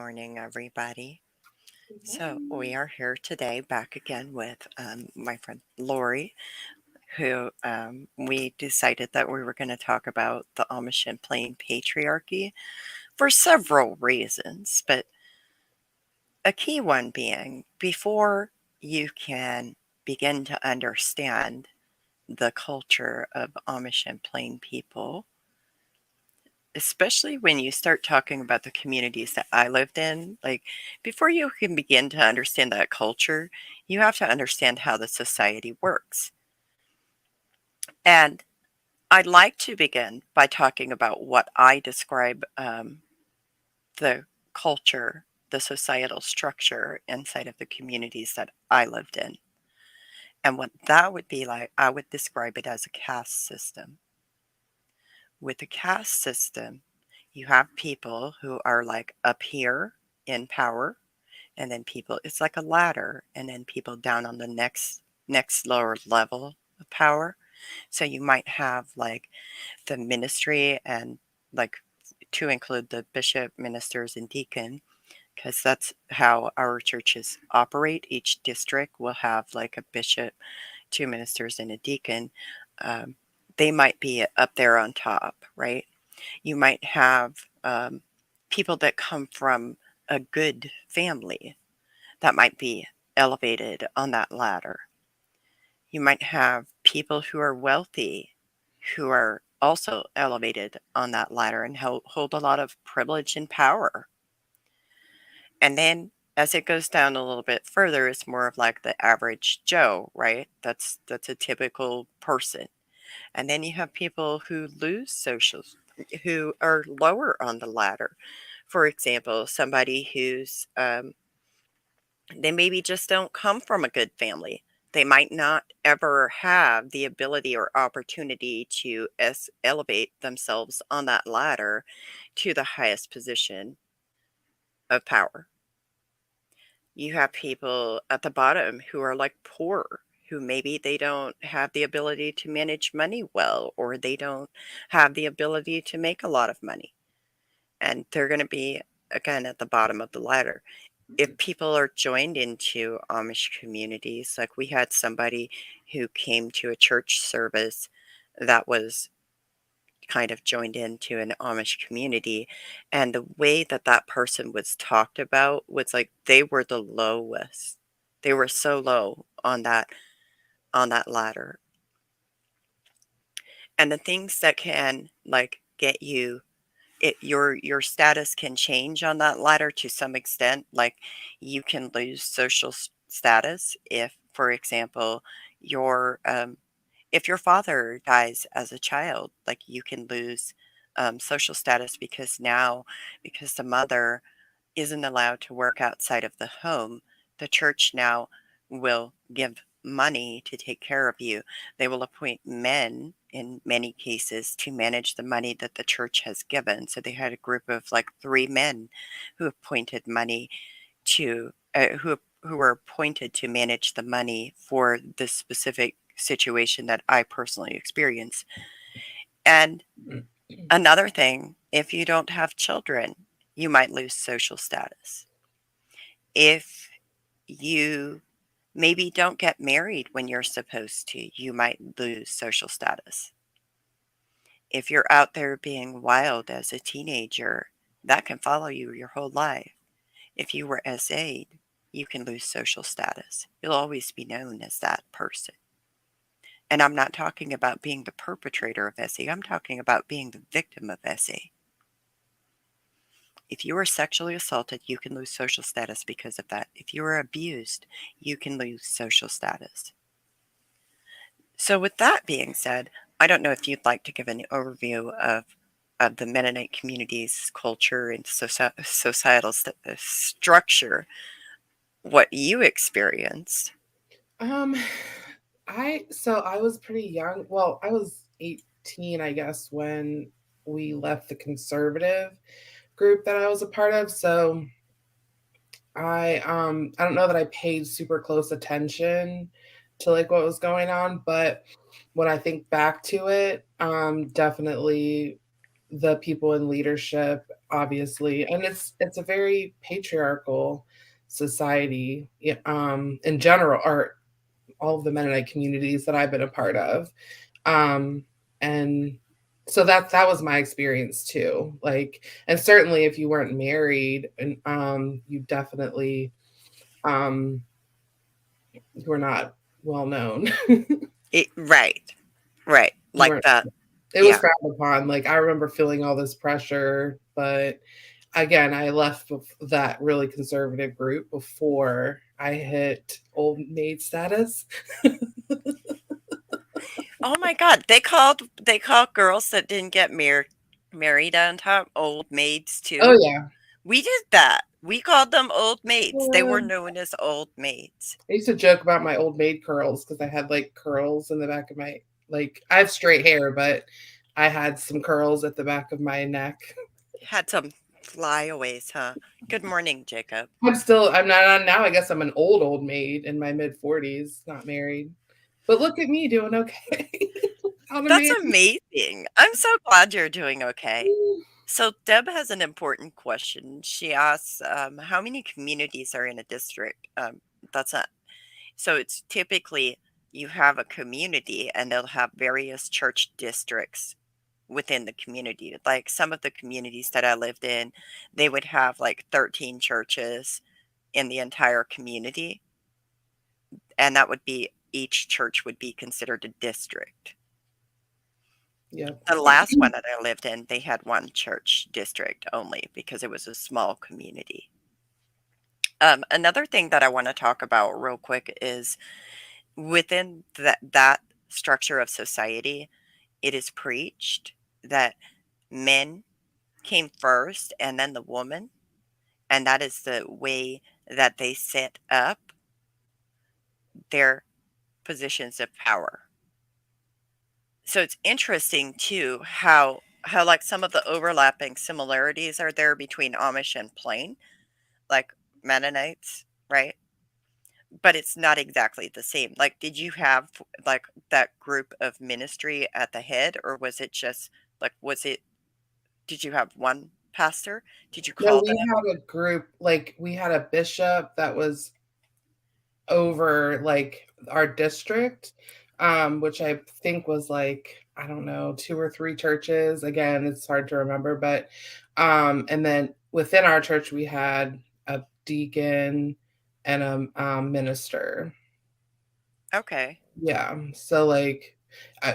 morning, everybody. So, we are here today back again with my friend Lauri, who we decided that we were going to talk about the Amish and Plain Patriarchy for several reasons, but a key one being before you can begin to understand the culture of Amish and Plain people, especially when you start talking about the communities that I lived in, like before you can begin to understand that culture, you have to understand how the society works. And I'd like to begin by talking about what I describe the culture, the societal structure inside of the communities that I lived in. And what that would be like, I would describe it as a caste system. With a caste system, you have people who are like up here in power, and then people, it's like a ladder, and then people down on the next lower level of power. So you might have like the ministry and like to include the bishop, ministers, and deacon, because that's how our churches operate. Each district will have like a bishop, two ministers, and a deacon. Um, they might be up there on top, right? You might have people that come from a good family that might be elevated on that ladder. You might have people who are wealthy who are also elevated on that ladder and hold a lot of privilege and power. And then as it goes down a little bit further, it's more of like the average Joe, right? That's a typical person. And then you have people who lose socials, who are lower on the ladder. For example, somebody who's they maybe just don't come from a good family. They might not ever have the ability or opportunity to elevate themselves on that ladder to the highest position of power. You have people at the bottom who are like poor, who maybe they don't have the ability to manage money well, or they don't have the ability to make a lot of money. And they're going to be, again, at the bottom of the ladder. If people are joined into Amish communities, like we had somebody who came to a church service that was kind of joined into an Amish community, and the way that that person was talked about was like they were the lowest. They were so low on that ladder. And the things that can like get you your status can change on that ladder to some extent. Like you can lose social status if, for example, your if your father dies as a child, like you can lose social status because now, because the mother isn't allowed to work outside of the home, the church now will give money to take care of you. They will appoint men in many cases to manage the money that the church has given. So they had a group of like three men who appointed money to who were appointed to manage the money for this specific situation that I personally experienced. And another thing, if you don't have children, you might lose social status. If you maybe don't get married when you're supposed to, you might lose social status. If you're out there being wild as a teenager, that can follow you your whole life. If you were SA'd, you can lose social status. You'll always be known as that person. And I'm not talking about being the perpetrator of SA, I'm talking about being the victim of SA. If you were sexually assaulted, you can lose social status because of that. If you were abused, you can lose social status. So, with that being said, I don't know if you'd like to give an overview of the Mennonite community's culture and societal structure, what you experienced. Um, I was pretty young. Well, I was 18, I guess, when we left the conservative group that I was a part of. So I don't know that I paid super close attention to like what was going on, but when I think back to it, definitely the people in leadership, obviously, and it's a very patriarchal society, in general, or all of the Mennonite communities that I've been a part of. Um, and so that was my experience too. Like, and certainly if you weren't married, and you definitely um, you were not well known. Right, right, You like weren't. that. It was Yeah. frowned upon. Like I remember feeling all this pressure, but again, I left that really conservative group before I hit old maid status. Oh my god, they called girls that didn't get married on top old maids Oh too. yeah. We did that. We called them old maids. They were Uh, known as old maids. I used to joke about my old maid curls because I had like curls in the back of my, like I have straight hair, but I had some curls at the back of my neck. Had some flyaways, huh? Good morning, Jacob. I'm not on now. I guess I'm an old maid in my mid 40s, not married. But look at me doing okay. On a That's man. amazing. I'm so glad you're doing okay. So Deb has an important question. She asks, how many communities are in a district? That's not so it's typically you have a community and they'll have various church districts within the community. Like some of the communities that I lived in, they would have like 13 churches in the entire community, and that would be each church would be considered a district. Yeah. The last one that I lived in, they had one church district only because it was a small community. Another thing that I want to talk about real quick is within that structure of society, it is preached that men came first and then the woman, and that is the way that they set up their positions of power. So it's interesting too how like some of the overlapping similarities are there between Amish and Plain, like Mennonites, right? But it's not exactly the same. Like, did you have like that group of ministry at the head, or was it just like, was it, did you have one pastor? Did you No, call we them? had a group, like we had a bishop that was over like our district, which I think was like, I don't know, two or three churches. Again, it's hard to remember, but and then within our church we had a deacon and a minister. Okay, Yeah, so like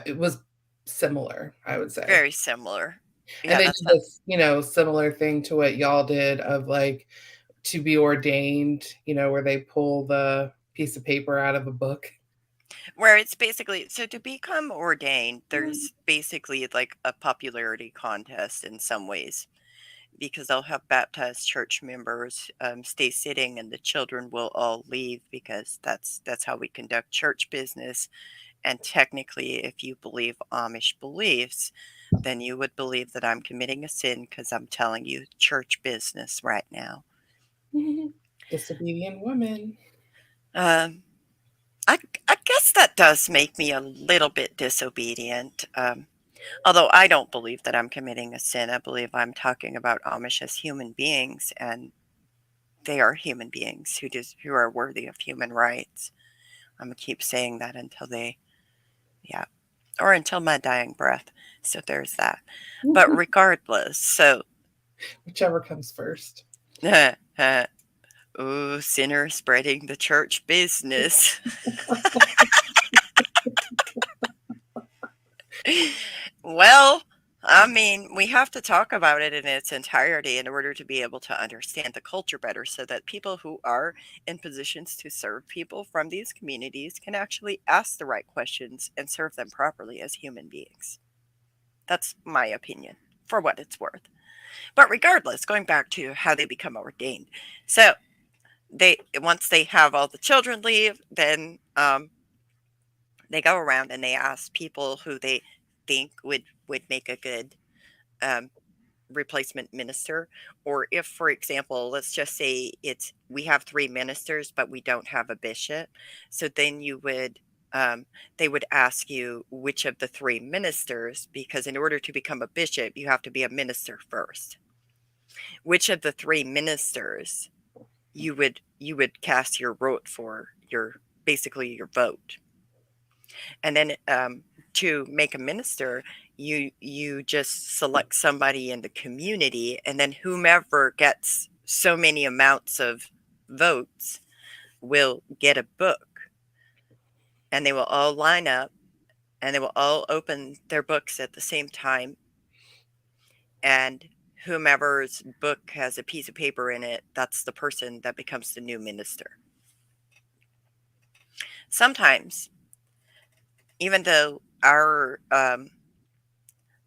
it was similar, I would say. very similar. And Yeah, they that's did a this, similar thing to what y'all did of like to be ordained, where they pull the piece of paper out of a book. where it's basically so to become ordained, there's basically like a popularity contest in some ways because they'll have baptized church members stay sitting and the children will all leave because that's how we conduct church business. And technically, if you believe Amish beliefs, then you would believe that I'm committing a sin because I'm telling you church business right now. Disobedient woman. Um, I, I guess that does make me a little bit disobedient. Although I don't believe that I'm committing a sin, I believe I'm talking about Amish as human beings, and they are human beings who are worthy of human rights. I'm gonna keep saying that until they, yeah, or until my dying breath. So there's that. But regardless, so Whichever comes first. ooh, sinner spreading the church business. Well, I mean, we have to talk about it in its entirety in order to be able to understand the culture better so that people who are in positions to serve people from these communities can actually ask the right questions and serve them properly as human beings. That's my opinion, for what it's worth. But regardless, going back to how they become ordained. So they once they have all the children leave, then they go around and they ask people who they think would make a good um, replacement minister. Or if, for example, let's just say it's we have three ministers but we don't have a bishop, so then you would um, they would ask you which of the three ministers, because in order to become a bishop, you have to be a minister first. Which of the three ministers you would cast your vote for, your basically your vote. And then to make a minister, you just select somebody in the community, and then whomever gets so many amounts of votes will get a book, and they will all line up, and they will all open their books at the same time, and whomever's book has a piece of paper in it, that's the person that becomes the new minister. Sometimes, even though our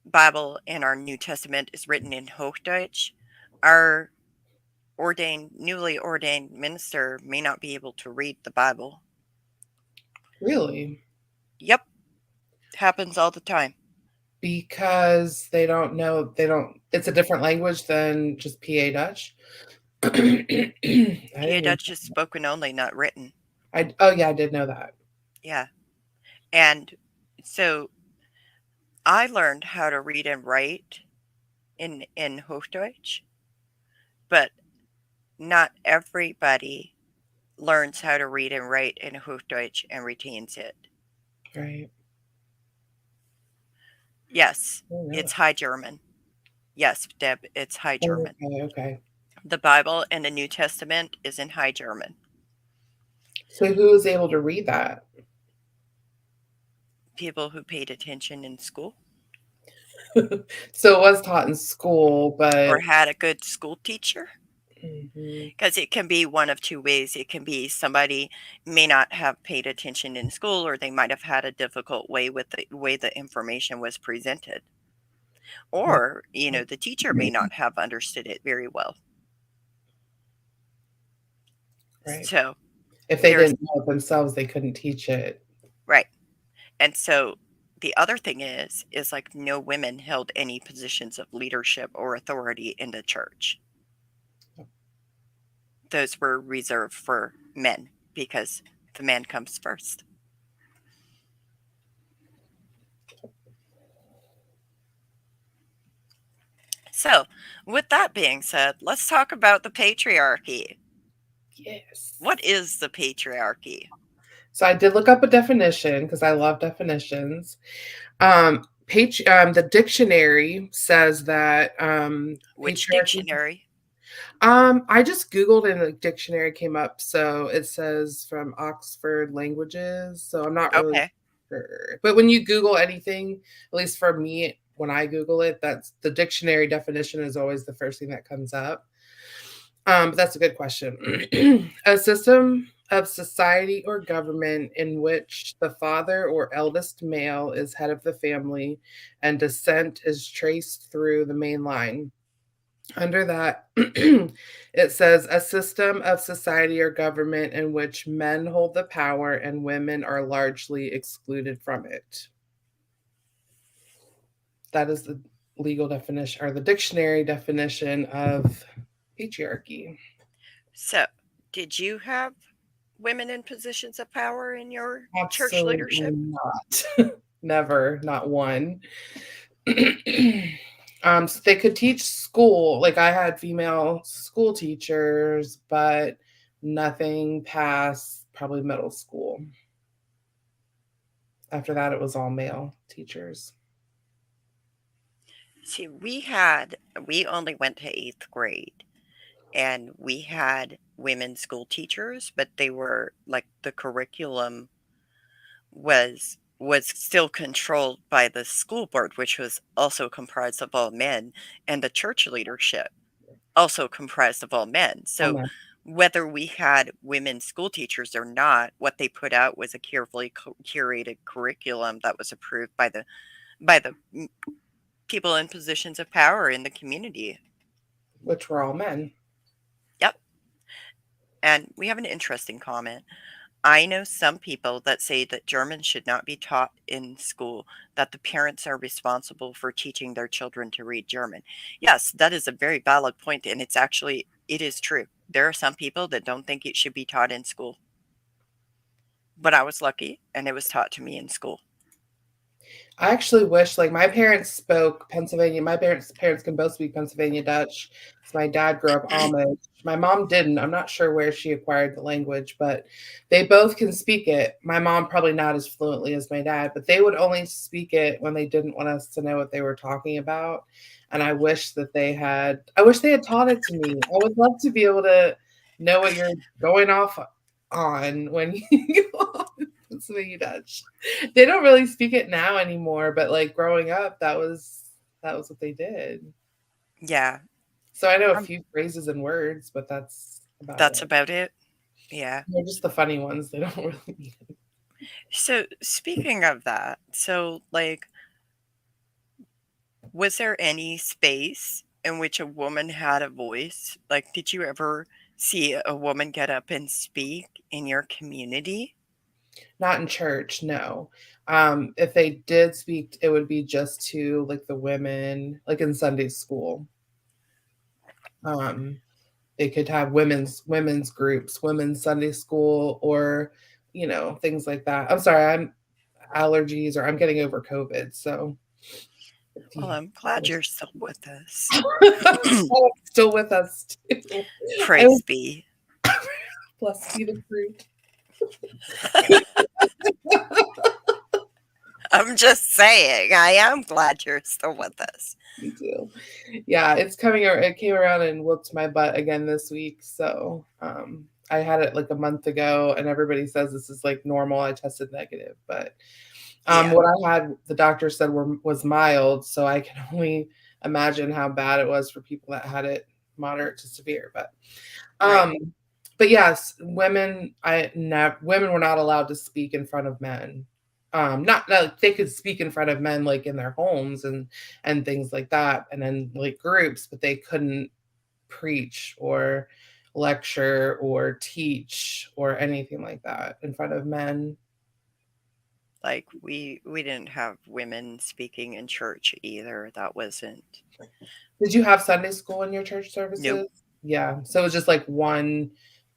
Bible and our New Testament is written in Hochdeutsch, our newly ordained minister may not be able to read the Bible. Really? Yep, happens all the time. Because they don't know, it's a different language than just PA Dutch? I PA didn't. Dutch is spoken only, not written. Oh yeah, I did know that. Yeah. And so I learned how to read and write in Hochdeutsch, but not everybody learns how to read and write in Hochdeutsch and retains it. Right. Yes, I didn't know it's High German. Yes, Deb, it's High that. German. Okay, okay. The Bible and the New Testament is in High German. So who was able to read that? People who paid attention in school So it was taught in school, or but had a good school teacher. mhm, Because it can be one of two ways. It can be somebody may not have paid attention in school, or they might have had a difficult way with the way the information was presented. right, Or, the teacher may not have understood it very well. right. So If they there's didn't know it themselves, they couldn't teach it. right. And so the other thing is like no women held any positions of leadership or authority in the church. Those were reserved for men because the man comes first. So, with that being said, let's talk about the patriarchy. Yes. What is the patriarchy? So I did look up a definition because I love definitions. The dictionary says that Which patriarchy. dictionary? I just Googled and the dictionary came up. So it says from Oxford Languages. So I'm not really Okay. sure. But when you Google anything, at least for me, when I Google it, that's the dictionary definition is always the first thing that comes up. But that's a good question. A system of society or government in which the father or eldest male is head of the family and descent is traced through the main line. Under that, it says a system of society or government in which men hold the power and women are largely excluded from it. That is the legal definition or the dictionary definition of patriarchy. So, did you have women in positions of power in your church Absolutely leadership? not. Never, not one. So they could teach school. Like I had female school teachers, but nothing past probably middle school. After that, it was all male teachers. See, we only went to eighth grade, and we had women school teachers, but they were like the curriculum was still controlled by the school board, which was also comprised of all men, and the church leadership also comprised of all men. Oh So my, whether we had women school teachers or not, what they put out was a carefully curated curriculum that was approved by the people in positions of power in the community. which were all men. Yep. And we have an interesting comment. I know some people that say that German should not be taught in school, that the parents are responsible for teaching their children to read German. Yes, that is a very valid point, and it is true. There are some people that don't think it should be taught in school. but I was lucky and it was taught to me in school. I actually wish, like, my parents spoke Pennsylvania. My parents can both speak Pennsylvania Dutch. So my dad grew up Amish. My mom didn't. I'm not sure where she acquired the language, but they both can speak it. My mom probably not as fluently as my dad, but they would only speak it when they didn't want us to know what they were talking about. And I wish they had taught it to me. I would love to be able to know what you're going off on when you go on Pennsylvania Dutch. They don't really speak it now anymore, but like growing up, that was what they did. Yeah, So I know a um, few phrases and words, but that's about that's it. about it. Yeah. They're just the funny ones. They don't really mean it. So speaking of that, so like, was there any space in which a woman had a voice? Like, did you ever see a woman get up and speak in your community? Not in church, no. If they did speak, it would be just to like the women, like in Sunday school. Um, they could have women's groups, women's Sunday school, or things like that. I'm sorry, I'm allergies, or I'm getting over COVID, so if Well, you I'm glad you're still with us. oh, still with us too. I Praise was be. blessed be the fruit. I'm just saying, I am glad you're still with us. Me too. Yeah, it's coming. It came around and whooped my butt again this week. So I had it like a month ago, and everybody says this is like normal. I tested negative, but Yeah, what I had, the doctor said was mild. So I can only imagine how bad it was for people that had it moderate to severe. right. Um, but yes, women were not allowed to speak in front of men. Not they could speak in front of men like in their homes and things like that, and then like groups, but they couldn't preach or lecture or teach or anything like that in front of men. Like we didn't have women speaking in church either. That wasn't. Did you have Sunday school in your church Nope. services? Yeah, so it was just like one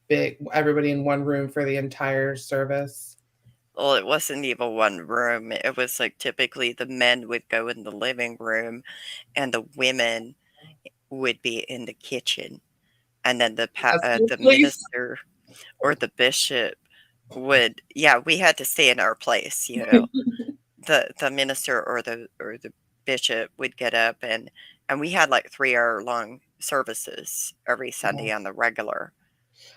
big everybody in one room for the entire service. Well, it wasn't even one room. It was like typically the men would go in the living room and the women would be in the kitchen. And then That's your the place. minister or the bishop would, yeah, we had to stay in our place, you know. The minister or the bishop would get up and we had like 3 hour long services every Sunday on the regular.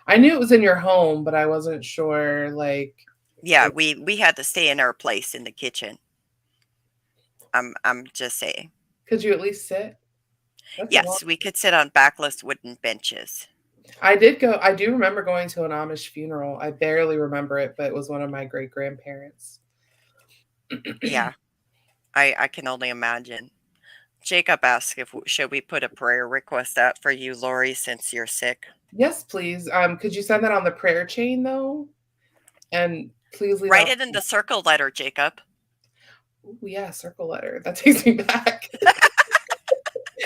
I knew it was in your home, but I wasn't sure, like, Yeah, if we had to stay in our place in the kitchen. I'm just saying. could you at least sit? That's a long. Yes, we could sit on backless wooden benches. I do remember going to an Amish funeral. I barely remember it, but it was one of my great grandparents. Yeah, I can only imagine. Jacob asked if should we put a prayer request out for you, Lauri, since you're sick. Yes, please. Could you send that on the prayer chain though? And please leave Write out. it in the circle letter, Jacob. Ooh, yeah, circle letter. That takes me back.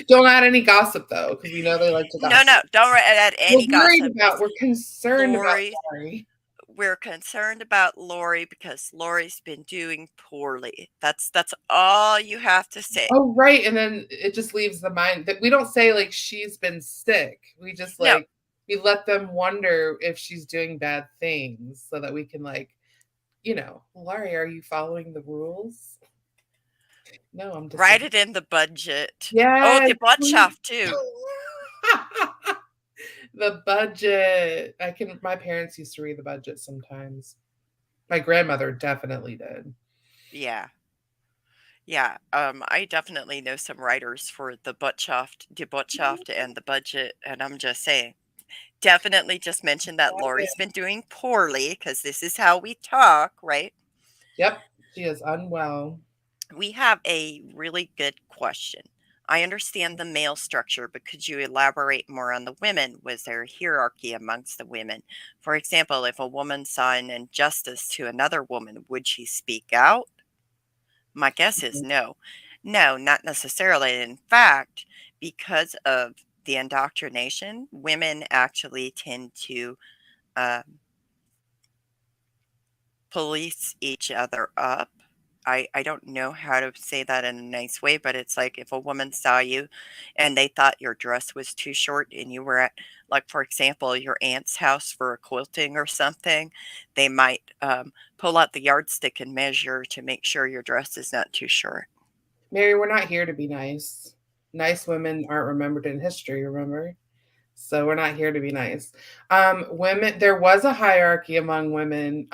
Don't add any gossip though, because we know they like to No, gossip. no, don't add We're any worried gossip. about. We're concerned about Lauri, Laurie. we're concerned about Lauri because Lauri's been doing poorly. That's all you have to say. Oh, right, and then it just leaves the mind that we don't say, like, she's been sick. We just, No, like we let them wonder if she's doing bad things so that we can, like, "Laurie, are you following the rules?" "No, I'm write disobedient." it in the budget. Oh, Yes, the please. Botschaft too. The budget. My parents used to read the budget sometimes. My grandmother definitely did. Yeah. Yeah, I definitely know some writers for the Botschaft, die Botschaft, and the budget, and I'm just saying, definitely just mention that Laurie's been doing poorly because this is how we talk, right? Yep, she is unwell. We have a really good question. I understand the male structure, but could you elaborate more on the women? Was there a hierarchy amongst the women? For example, if a woman saw an injustice to another woman, would she speak out? My guess is no. No, not necessarily. In fact, because of the indoctrination, women actually tend to uh, police each other up. I don't know how to say that in a nice way, but it's like if a woman saw you and they thought your dress was too short and you were at, like, for example, your aunt's house for a quilting or something, they might pull out the yardstick and measure to make sure your dress is not too short. Mary, we're not here to be nice. Nice women aren't remembered in history, remember? So we're not here to be nice. Women, there was a hierarchy among women.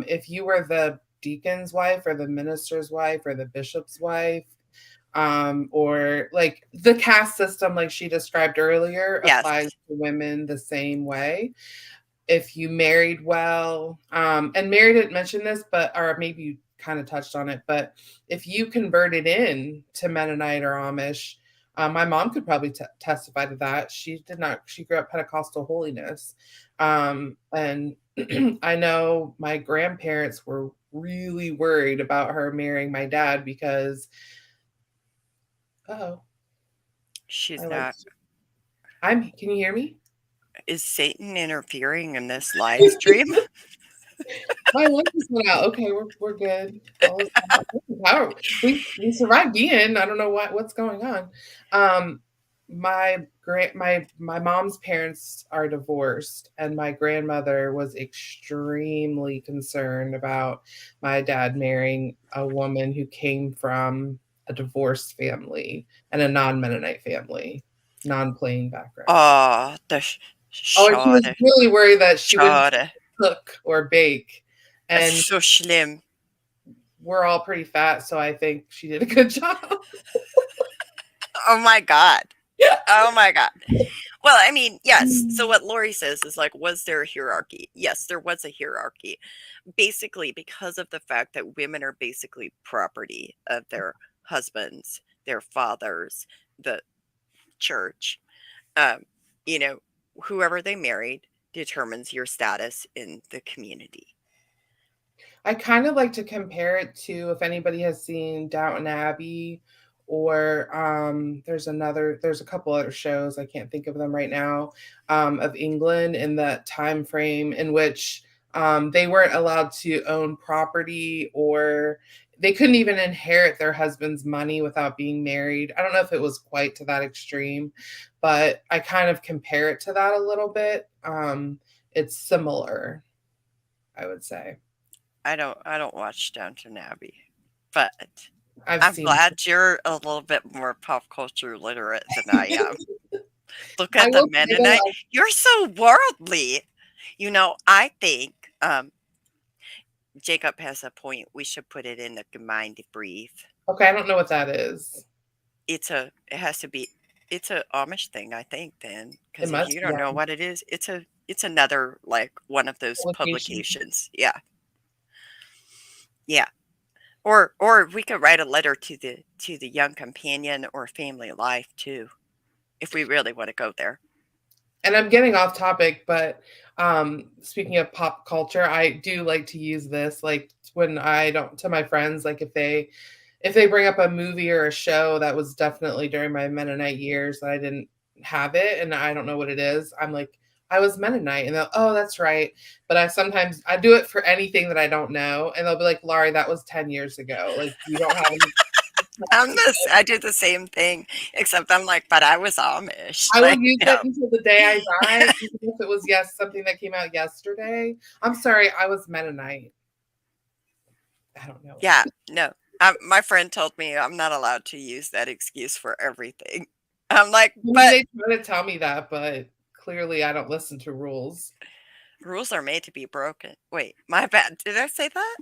If you were the deacon's wife or the minister's wife or the bishop's wife, or like the caste system, like she described earlier, Yes. applies to women the same way. If you married well, and Mary didn't mention this, but or maybe you kind of touched on it, but if you converted in to Mennonite or Amish, my mom could probably testify to that. She did not. She grew up Pentecostal holiness, and I know my grandparents were really worried about her marrying my dad because, oh, I She's like. not. I'm. Can you hear me? Is Satan interfering in this live stream? My lunch just went out. Okay, we're good. All is power. We survived Ian. I don't know what's going on. My mom's parents are divorced, and my grandmother was extremely concerned about my dad marrying a woman who came from a divorced family and a non-Mennonite family, non-playing background. Oh, the Oh, and she was schade, really worried that she wouldn't schade. cook or bake. It's And so schlimm. we're all pretty fat, so I think she did a good job. Oh my god. Oh my god. Well, I mean, yes. So what Lauri says is like, was there a hierarchy? Yes, there was a hierarchy. Basically, because of the fact that women are basically property of their husbands, their fathers, the church. Um, you know, whoever they married determines your status in the community. I kind of like to compare it to if anybody has seen Downton Abbey, or there's a couple other shows, I can't think of them right now, of England in that time frame in which they weren't allowed to own property, or they couldn't even inherit their husband's money without being married. I don't know if it was quite to that extreme, but I kind of compare it to that a little bit. It's similar, I would say. I don't watch Downton Abbey, but I've I'm seen. glad you're a little bit more pop culture literate than I am. Look I at the will say Mennonite. that. You're so worldly. I think Jacob has a point. We should put it in the Gemeindebrief. Okay, I don't know what that is. It has to be, it's a Amish thing, I think, then, It because if must you be don't know on what it is, it's another, like, one of those publication. publications. Yeah. Yeah. Or we could write a letter to the young companion or family life too, if we really want to go there. And I'm getting off topic, but speaking of pop culture, I do like to use this like when I don't to my friends, like if they bring up a movie or a show that was definitely during my Mennonite years that I didn't have it and I don't know what it is, I'm like, I was Mennonite, and they'll, oh, that's right. But I do it for anything that I don't know, and they'll be like, Laurie, that was 10 years ago. Like you don't have any. I do the same thing, except I'm like, but I was Amish. I will Like, use it no. until the day I die, even if it was something that came out yesterday. I'm sorry, I was Mennonite. I don't know. Yeah, no. My friend told me I'm not allowed to use that excuse for everything. I'm like, I mean, but they try to tell me that, but clearly I don't listen to rules. rules are made to be broken. Wait, my bad. Did I say that?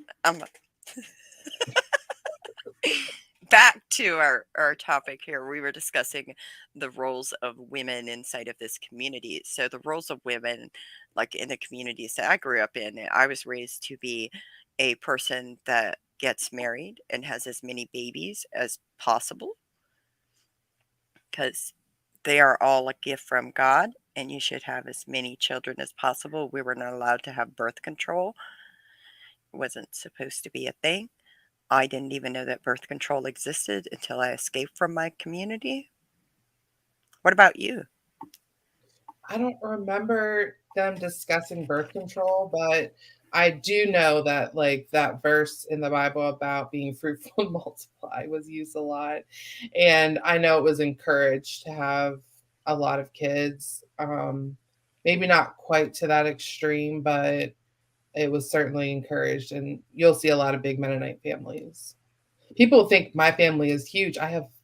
Back to our topic here. We were discussing the roles of women inside of this community. So the roles of women, like in the communities that I grew up in, I was raised to be a person that gets married and has as many babies as possible because they are all a gift from God, and you should have as many children as possible. We were not allowed to have birth control. It wasn't supposed to be a thing. I didn't even know that birth control existed until I escaped from my community. What about you? I don't remember them discussing birth control, but I do know that like that verse in the Bible about being fruitful and multiply was used a lot. And I know it was encouraged to have a lot of kids. Maybe not quite to that extreme, but it was certainly encouraged. And you'll see a lot of big Mennonite families. People think my family is huge.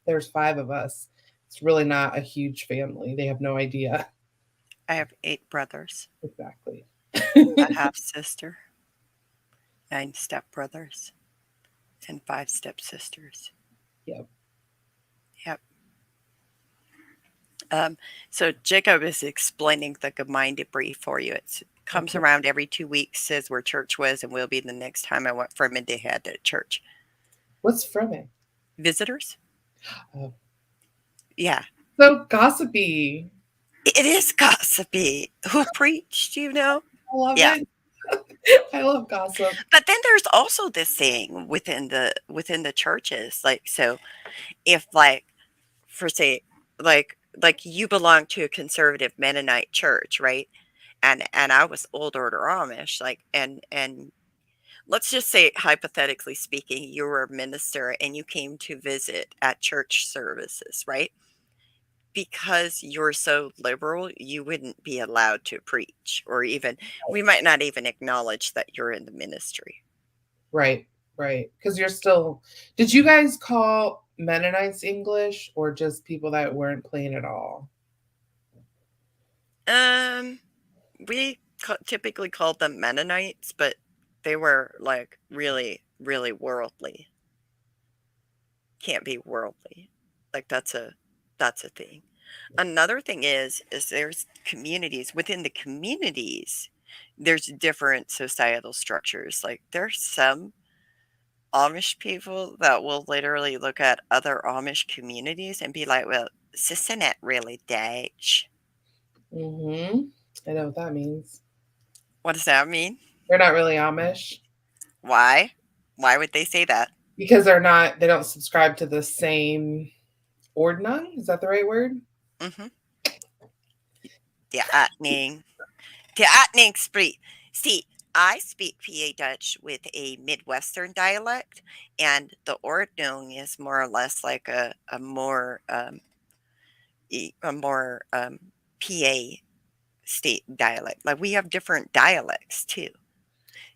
There's 5 of us. It's really not a huge family. They have no idea. I have 8 brothers, Exactly. a half sister, 9 stepbrothers, and 5 stepsisters. Yep. Yep. Um, so Jacob is explaining the Gemeinde for you. It comes Okay. around every 2 weeks, says where church was, and will be the next time I went from Indy had at church. What's from it? Visitors? Oh. Yeah. So gossipy. It is gossipy. Who preached, you know? I love Yeah. it. I love gossip. But then there's also this thing within the churches. Like, so if like for say like you belong to a conservative Mennonite church, right? And I was old order Amish, like and let's just say hypothetically speaking, you were a minister and you came to visit at church services, right? Because you're so liberal, you wouldn't be allowed to preach, or even we might not even acknowledge that you're in the ministry. Right, right. Because you're still. Did you guys call Mennonites English or just people that weren't plain at all? Um, we typically called them Mennonites, but they were like really, really worldly. Can't be worldly. Like that's a thing. Another thing is there's communities within the communities. There's different societal structures. Like there's some Amish people that will literally look at other Amish communities and be like, "Well, this isn't really Dutch." Mm-hmm. I know what that means. What does that mean? They're not really Amish Why? Why would they say that? because they're not. They don't subscribe to the same ordnung. Is that the right word? Hmm. The Atning. The Atning Spree. See, I speak PA Dutch with a Midwestern dialect, and the Ordnung is more or less like a more a more PA state dialect. Like we have different dialects too.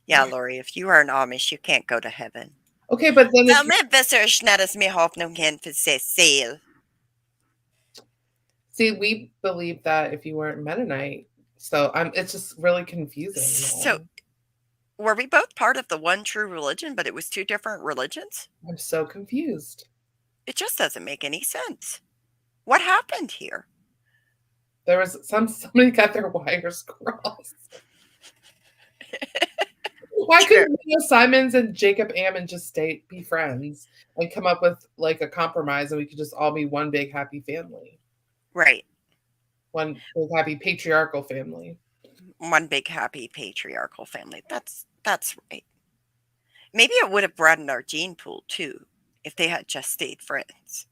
Ja, Lauri, if you are an Amish, you can't go to heaven. Okay, but then if Wel, you my visser snarare med Hoffnungen för sig själv. see, we believe that if you weren't Mennonite, so I'm. It's just really confusing So, now. were we both part of the one true religion, but it was two different religions? I'm so confused. It just doesn't make any sense. What happened here? There was somebody got their wires crossed. Why True. couldn't Leo Simons and Jacob Ammon just be friends and come up with like a compromise and we could just all be one big happy family, Right. one big happy patriarchal family? One big happy patriarchal family. That's right. Maybe it would have broadened our gene pool too if they had just stayed friends.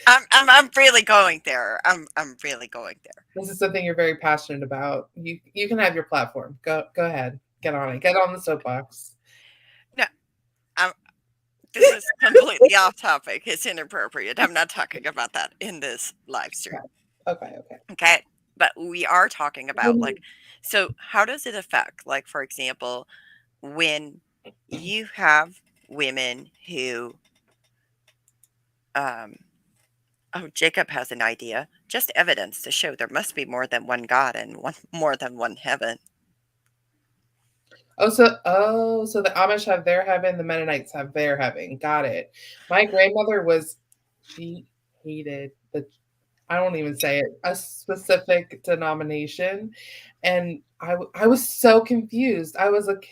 I'm really going there. I'm really going there. This is something you're very passionate about. You can have your platform. Go ahead. Get on it. Get on the soapbox. No, I'm this is completely off topic. It's inappropriate. I'm not talking about that in this live stream. Okay. Okay. But we are talking about Um, like, so how does it affect, like, for example, when you have women who, um, oh, Jacob has an idea, just evidence to show there must be more than one God and more than one heaven. so the Amish have their heaven, the Mennonites have their heaven. Got it. My grandmother she hated the I won't even say it, a specific denomination. And I was so confused. I was like,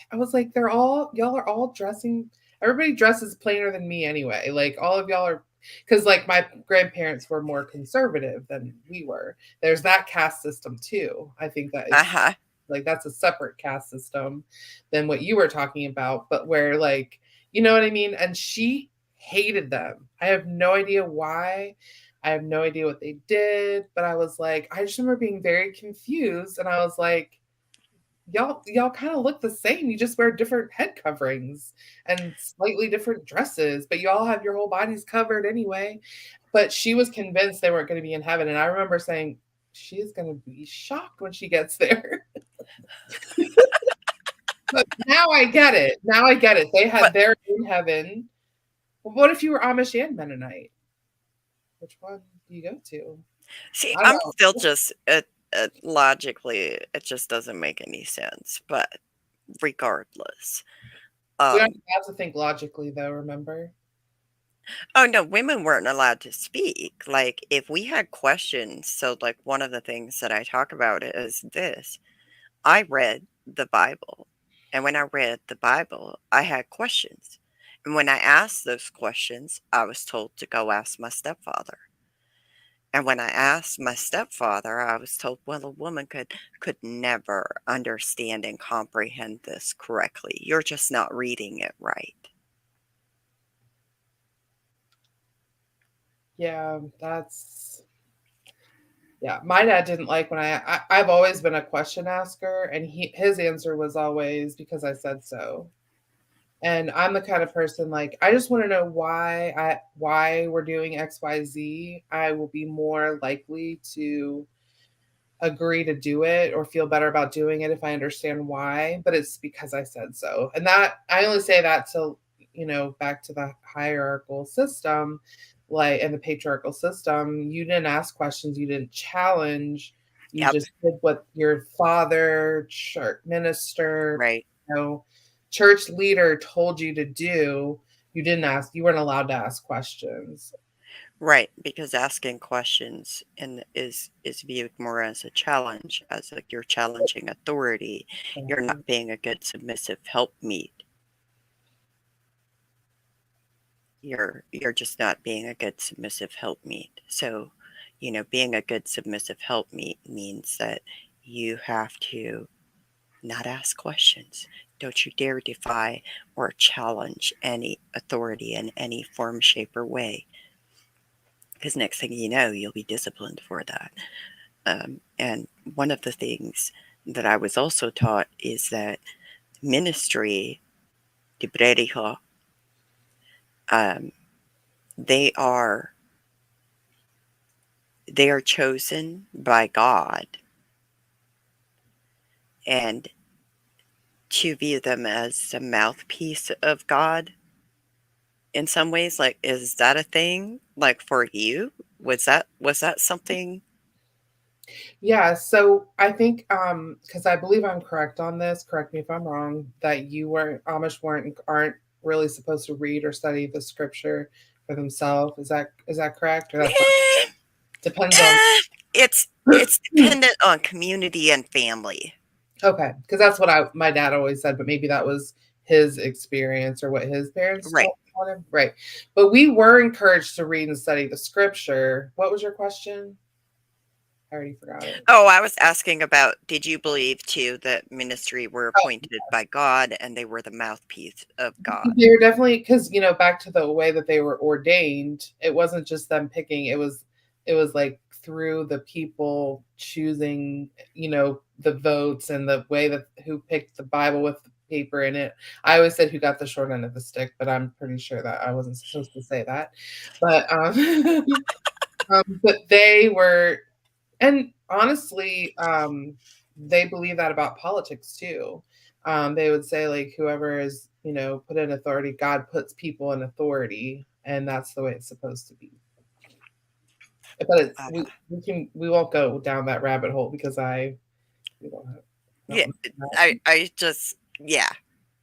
y'all are all dressing, everybody dresses plainer than me anyway. Like all of y'all are, because like my grandparents were more conservative than we were. There's that caste system too. I think that Uh is huh. like that's a separate caste system than what you were talking about, but where like, you know what I mean? And she hated them. I have no idea why. I have no idea what they did, but I was like, I just remember being very confused and I was like, y'all kind of look the same. You just wear different head coverings and slightly different dresses, but you all have your whole bodies covered anyway. But she was convinced they weren't going to be in heaven. And I remember saying, she's going to be shocked when she gets there. But now I get it. Now I get it. They But had their in heaven. Well, what if you were Amish and Mennonite? Which one do you go to? see, I I'm don't. still just logically, it just doesn't make any sense. But regardless, We aren't um, allowed to think logically, though, remember? oh no, women weren't allowed to speak. Like, if we had questions, so like one of the things that I talk about is this: I read the Bible, and when I read the Bible, I had questions. And when I asked those questions, I was told to go ask my stepfather. And when I asked my stepfather, I was told, well, a woman could never understand and comprehend this correctly. You're just not reading it right. Yeah, yeah. My dad didn't like when I've always been a question asker, and his answer was always because I said so. And I'm the kind of person like I just want to know why we're doing XYZ. I will be more likely to agree to do it or feel better about doing it if I understand why, but it's because I said so. And that I only say that to, back to the hierarchical system, like and the patriarchal system, you didn't ask questions, you didn't challenge, you Yep. just did what your father, church minister, Right. you know, church leader told you to do. You weren't allowed to ask questions. Right. Because asking questions is viewed more as a challenge, as like you're challenging authority. You're not being a good submissive helpmeet. You're just not being a good submissive helpmeet. So, being a good submissive helpmeet means that you have to not ask questions. Don't you dare defy or challenge any authority in any form, shape, or way. Because next thing you know, you'll be disciplined for that. And one of the things that I was also taught is that ministry, Dibreriho, um, they are they are chosen by God, and to view them as a mouthpiece of God in some ways. Like, is that a thing? Like for you, was that something? Yeah, so I think because I believe I'm correct on this, correct me if I'm wrong, that you weren't Amish weren't aren't really supposed to read or study the scripture for themselves. Is that correct? Or that's not Eh, depends on it's dependent on community and family. okay, because that's what I my dad always said, but maybe that was his experience or what his parents Right. told him. Right. But we were encouraged to read and study the scripture. What was your question? I already forgot it. Oh, I was asking about, did you believe too that ministry were Oh, appointed by God and they were the mouthpiece of God? they're definitely because back to the way that they were ordained, it wasn't just them picking, it was like through the people choosing, the votes and the way that who picked the Bible with the paper in it. I always said who got the short end of the stick, but I'm pretty sure that I wasn't supposed to say that. But but they were, and honestly, they believe that about politics too. They would say like whoever is, put in authority, God puts people in authority, and that's the way it's supposed to be. But Uh, we won't go down that rabbit hole because we yeah, don't know that. I just, yeah,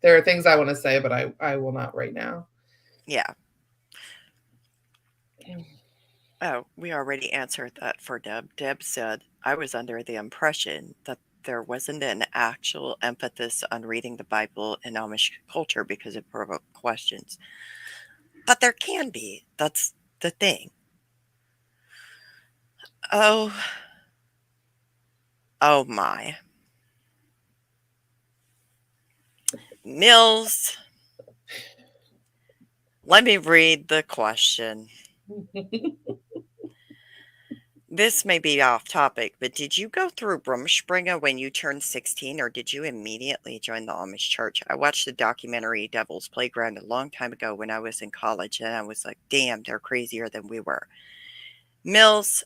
There are things I want to say, but I will not right now. yeah. Oh, we already answered that for Deb. Deb said, I was under the impression that there wasn't an actual emphasis on reading the Bible in Amish culture because it provoked questions. But there can be. That's the thing. Oh, oh my. Mills, let me read the question. This may be off topic, but did you go through Rumspringa when you turned 16, or did you immediately join the Amish church? I watched the documentary Devil's Playground a long time ago when I was in college, and I was like, damn, they're crazier than we were. Mills,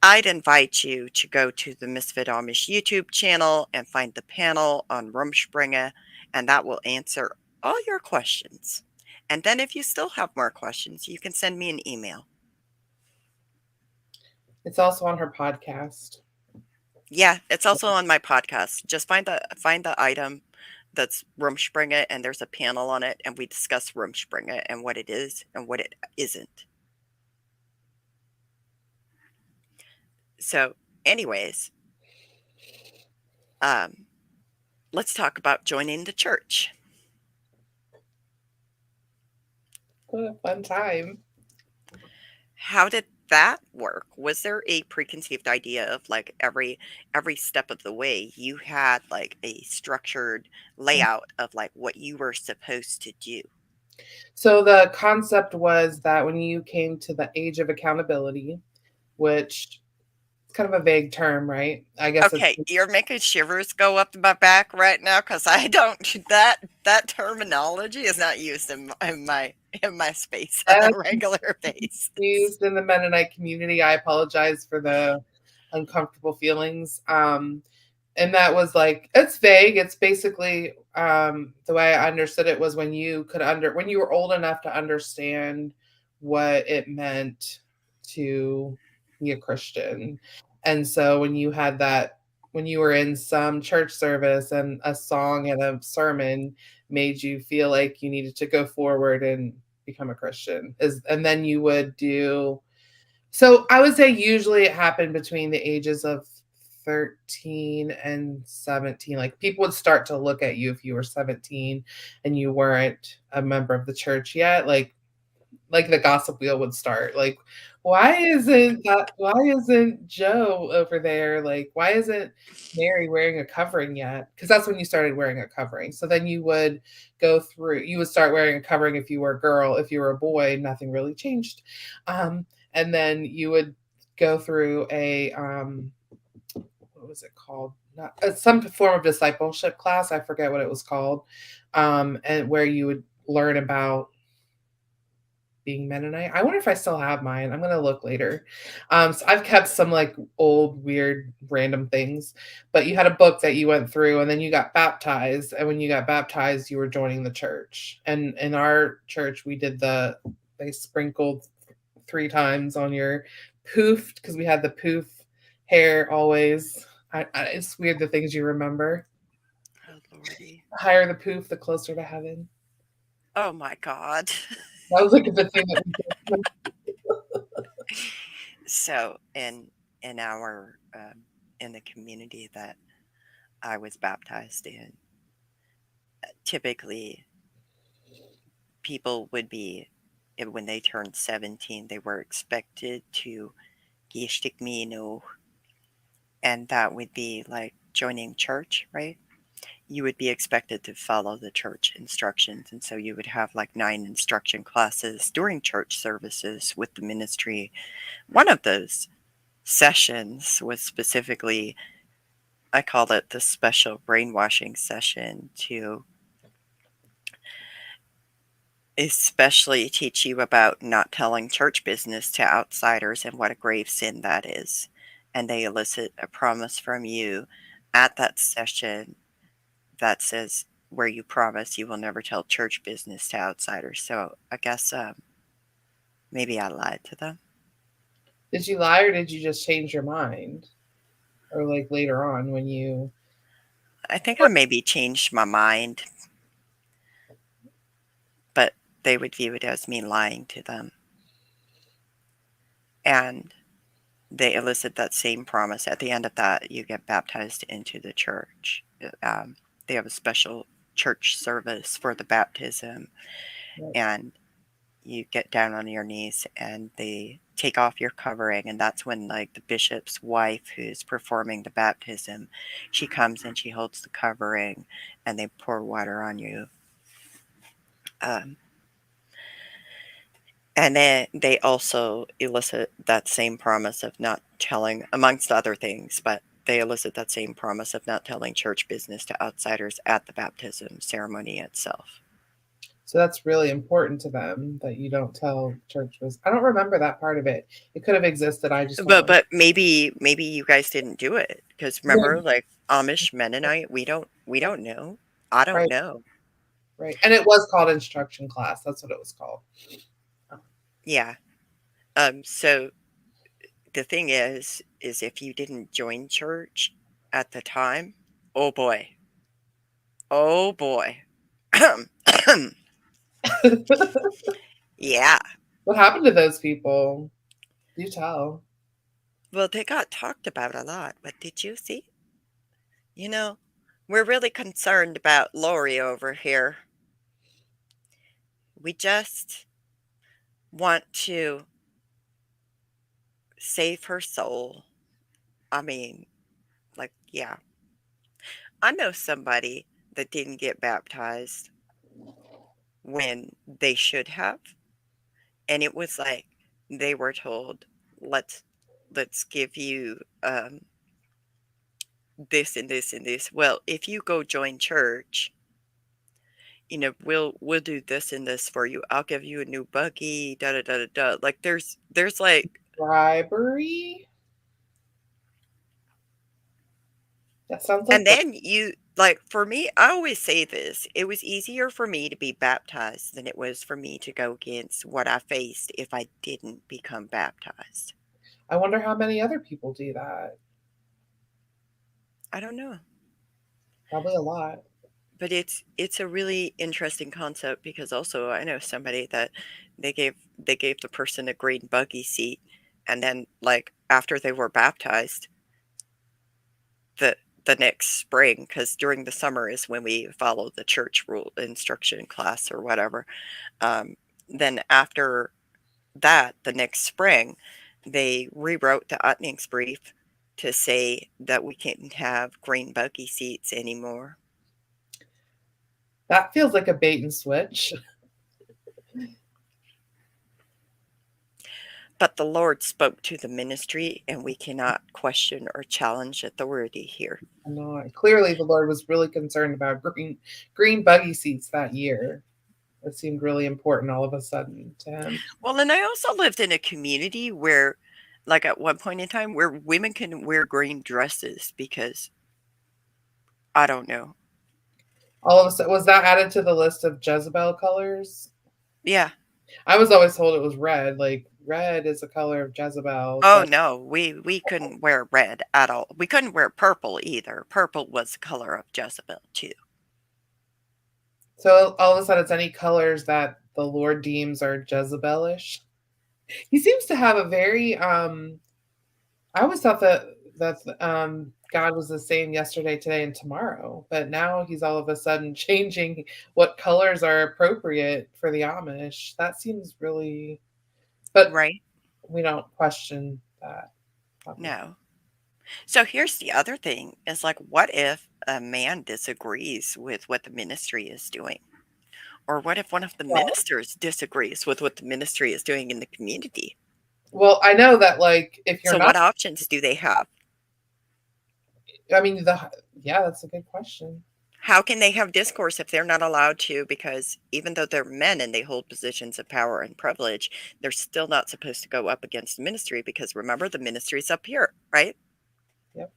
I'd invite you to go to the Misfit Amish YouTube channel and find the panel on Rumspringa, and that will answer all your questions. And then if you still have more questions, you can send me an email. It's also on her podcast. Yeah, it's also on my podcast. Just find the item that's Rumspringa, and there's a panel on it, and we discuss Rumspringa and what it is and what it isn't. So, anyways, um, let's talk about joining the church. What a fun time. How did that work? Was there a preconceived idea of like every step of the way you had like a structured layout of like what you were supposed to do? So the concept was that when you came to the age of accountability, which is kind of a vague term, right? I guess it's Okay, you're making shivers go up my back right now because I don't that terminology is not used in my space on a as regular basis. used in the Mennonite community. I apologize for the uncomfortable feelings. And that was like it's vague. It's basically the way I understood it was when you could when you were old enough to understand what it meant to be a Christian. And so when you had that when you were in some church service and a song and a sermon made you feel like you needed to go forward and become a Christian is and then you would do so I would say usually it happened between the ages of 13 and 17. Like people would start to look at you if you were 17 and you weren't a member of the church yet. Like the gossip wheel would start. Like, why isn't Joe over there? Like, why isn't Mary wearing a covering yet? Because that's when you started wearing a covering. So then you would start wearing a covering if you were a girl. If you were a boy, nothing really changed. And then you would go through a what was it called? Not some form of discipleship class. I forget what it was called. And where you would learn about being Mennonite. I wonder if I still have mine. I'm gonna look later. So I've kept some like old, weird, random things. But you had a book that you went through, and then you got baptized. And when you got baptized, you were joining the church. And in our church, they sprinkled 3 times on your poof because we had the poof hair always. It's weird the things you remember. Oh lordy. The higher the poof, the closer to heaven. Oh my god. That was like a good thing that we did. So in our in the community that I was baptized in, typically people would be when they turned 17, they were expected to gishtik mino, and that would be like joining church, right? You would be expected to follow the church instructions, and so you would have like 9 instruction classes during church services with the ministry. One of those sessions was specifically, I call it the special brainwashing session, to especially teach you about not telling church business to outsiders and what a grave sin that is. And they elicit a promise from you at that session that says where you promise you will never tell church business to outsiders. So I guess maybe I lied to them. Did you lie or did you just change your mind? Or like later on when you I think I maybe changed my mind, but they would view it as me lying to them. And they elicit that same promise. At the end of that, you get baptized into the church. They have a special church service for the baptism, and you get down on your knees and they take off your covering, and that's when like the bishop's wife who's performing the baptism, she comes and she holds the covering and they pour water on you. um, And then they also elicit that same promise of not telling, amongst other things, but they elicit that same promise of not telling church business to outsiders at the baptism ceremony itself. So that's really important to them that you don't tell church was. I don't remember that part of it. It could have existed. I just don't remember. But maybe you guys didn't do it because remember, like Amish Mennonite, we don't know. I don't Right, know. right. And it was called instruction class. That's what it was called. Yeah. So the thing is if you didn't join church at the time, oh boy, oh boy. Yeah. What happened to those people? You tell. Well, they got talked about a lot, but did you see? You know, we're really concerned about Lauri over here. We just want to save her soul. I mean, like, yeah. I know somebody that didn't get baptized when they should have, and it was like they were told, "Let's let's give you this and this and this." Well, if you go join church, we'll do this and this for you. I'll give you a new buggy, da da da da da. Like there's like, Bribery? That sounds like and then you like for me, I always say this. It was easier for me to be baptized than it was for me to go against what I faced if I didn't become baptized. I wonder how many other people do that. I don't know. Probably a lot. But it's a really interesting concept because also I know somebody that they gave the person a green buggy seat, and then like after they were baptized the the next spring, because during the summer is when we follow the church rule instruction class or whatever. um, then after that, the next spring, they rewrote the Brief to say that we can't have green buggy seats anymore. That feels like a bait and switch. But the Lord spoke to the ministry, and we cannot question or challenge authority here. No, clearly the Lord was really concerned about green buggy seats that year. It seemed really important all of a sudden to him. Well, and I also lived in a community where, like at one point in time, where women can wear green dresses because I don't know. All of a sudden, was that added to the list of Jezebel colors? Yeah. I was always told it was red. Like red is a color of Jezebel, Oh but no, we couldn't wear red at all. We couldn't wear purple either. Purple was the color of Jezebel too. so all of a sudden it's any colors that the Lord deems are Jezebelish. He seems to have a very I always thought that God was the same yesterday, today, and tomorrow, but now he's all of a sudden changing what colors are appropriate for the Amish. That seems really, but Right? we don't question that. Obviously. No. So here's the other thing is like, what if a man disagrees with what the ministry is doing? Or what if one of the Well, ministers disagrees with what the ministry is doing in the community? well, I know that like if you're So not, what options do they have? I mean the yeah, that's a good question. How can they have discourse if they're not allowed to? Because even though they're men and they hold positions of power and privilege, they're still not supposed to go up against the ministry because remember, the ministry's up here, right? Yep.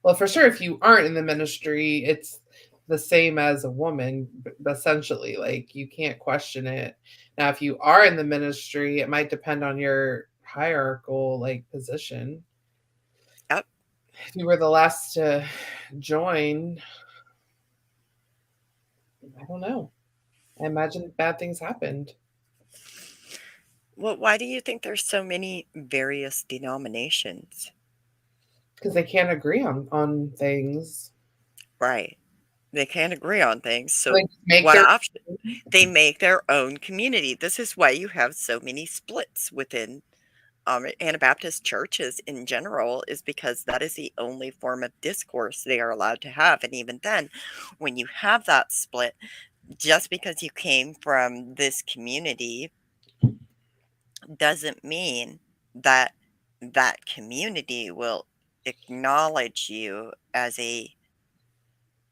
Well, for sure, if you aren't in the ministry, it's the same as a woman, essentially. Like you can't question it. Now, if you are in the ministry, it might depend on your hierarchical like position. Yep. If you were the last to join, I don't know. I imagine bad things happened Well, why do you think there's so many various denominations? because they can't agree on things. Right. They can't agree on things. They So make what their option? They make their own community. This is why you have so many splits within Anabaptist churches in general, is because that is the only form of discourse they are allowed to have. And even then, when you have that split, just because you came from this community doesn't mean that that community will acknowledge you as a